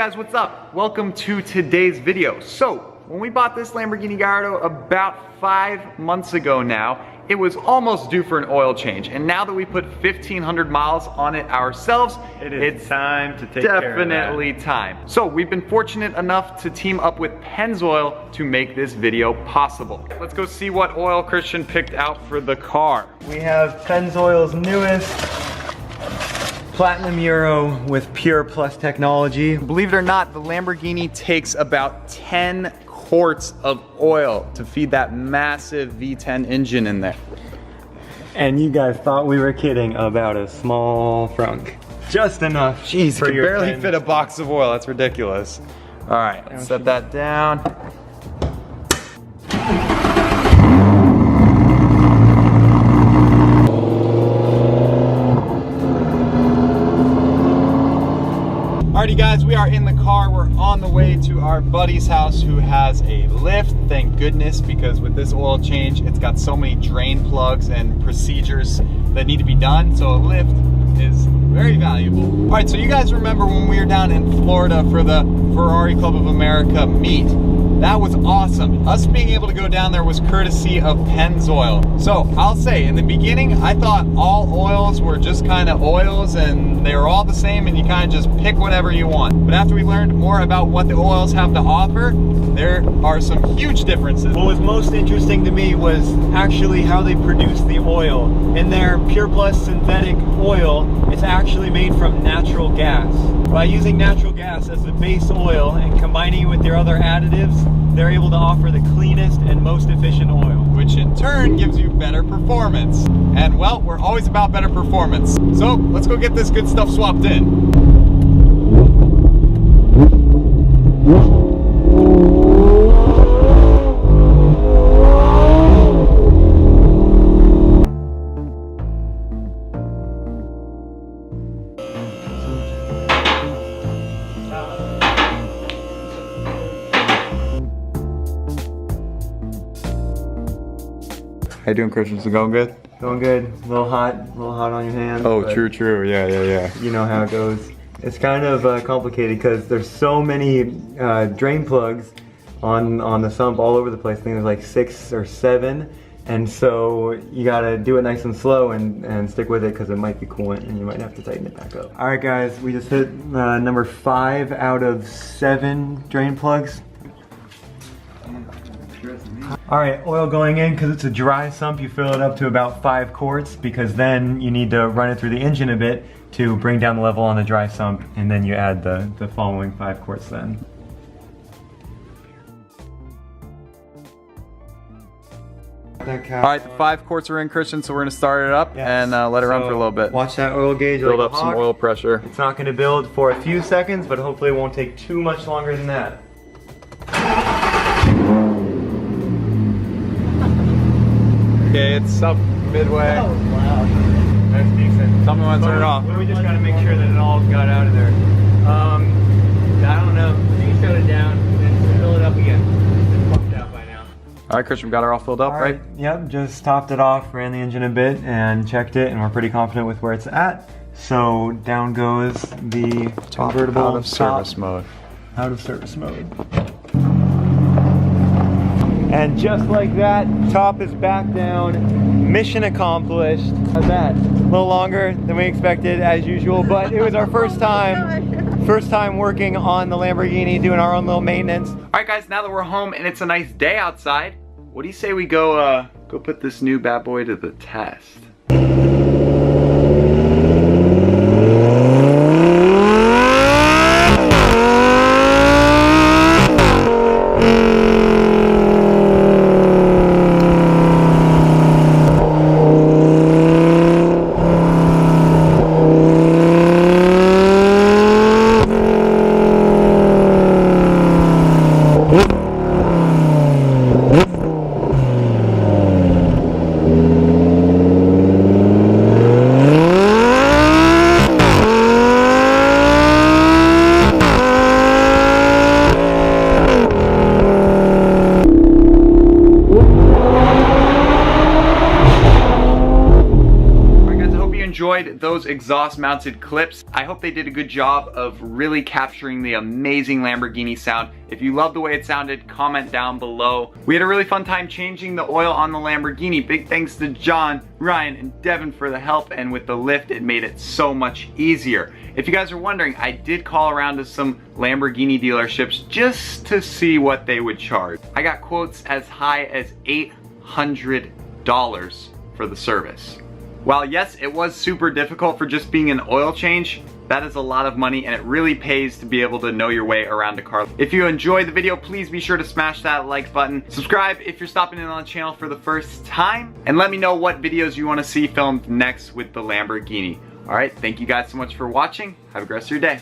guys, what's up? Welcome to today's video. So, when we bought this Lamborghini Gallardo about 5 months ago now, it was almost due for an oil change. And now that we put 1,500 miles on it ourselves, it's time to take care of that. Definitely time. So we've been fortunate enough to team up with Pennzoil to make this video possible. Let's go see what oil Christian picked out for the car. We have Pennzoil's newest Platinum Euro with Pure Plus technology. Believe it or not, the Lamborghini takes about 10 quarts of oil to feed that massive V10 engine in there. And you guys thought we were kidding about a small frunk. Just enough. Jeez, you can barely fit a box of oil. That's ridiculous. All right, let's set that down. Alrighty guys, we are in the car. We're on the way to our buddy's house who has a lift, thank goodness, because with this oil change, it's got so many drain plugs and procedures that need to be done, so a lift is very valuable. Alright, so you guys remember when we were down in Florida for the Ferrari Club of America meet? That was awesome. Us being able to go down there was courtesy of Pennzoil. So I'll say, in the beginning, I thought all oils were just kind of oils and they were all the same and you kind of just pick whatever you want. But after we learned more about what the oils have to offer, there are some huge differences. What was most interesting to me was actually how they produce the oil. In their Pure Plus synthetic oil, it's actually made from natural gas. By using natural gas as the base oil and combining it with their other additives, they're able to offer the cleanest and most efficient oil. Which in turn gives you better performance. And well, we're always about better performance. So let's go get this good stuff swapped in. How you doing, Christian? Is it going good? Going good. A little hot on your hands. Oh, true. Yeah. You know how it goes. It's kind of complicated because there's so many drain plugs on the sump all over the place. I think there's like 6 or 7. And so you gotta do it nice and slow and stick with it because it might be coolant and you might have to tighten it back up. All right guys, we just hit number 5 out of 7 drain plugs. Alright, oil going in. Because it's a dry sump, you fill it up to about 5 quarts because then you need to run it through the engine a bit to bring down the level on the dry sump, and then you add the following 5 quarts then. Alright, the 5 quarts are in, Christian, so we're going to start it up and let it run for a little bit. Watch that oil gauge. Build up some oil pressure. It's not going to build for a few seconds, but hopefully it won't take too much longer than that. Okay, it's up midway. Oh, wow. That's decent. Tell me when to turn it off. We just gotta make sure that it all got out of there. I don't know. You shut it down and fill it up again. It's pumped out by now. Alright, Christian, we got her all filled up, right? Yep, just topped it off, ran the engine a bit, and checked it, and we're pretty confident with where it's at. So down goes the convertible out of service mode. Out of service mode. And just like that, top is back down. Mission accomplished. How's that? A little longer than we expected, as usual, but it was our first time working on the Lamborghini, doing our own little maintenance. All right, guys, now that we're home and it's a nice day outside, what do you say we go put this new bad boy to the test? enjoyed those exhaust mounted clips. I hope they did a good job of really capturing the amazing Lamborghini sound. If you love the way it sounded, comment down below. We had a really fun time changing the oil on the Lamborghini. Big thanks to John, Ryan, and Devin for the help, and with the lift, it made it so much easier. If you guys are wondering, I did call around to some Lamborghini dealerships just to see what they would charge. I got quotes as high as $800 for the service. While yes, it was super difficult for just being an oil change, that is a lot of money and it really pays to be able to know your way around a car. If you enjoyed the video, please be sure to smash that like button. Subscribe if you're stopping in on the channel for the first time, and let me know what videos you want to see filmed next with the Lamborghini. All right, thank you guys so much for watching. Have a great rest of your day.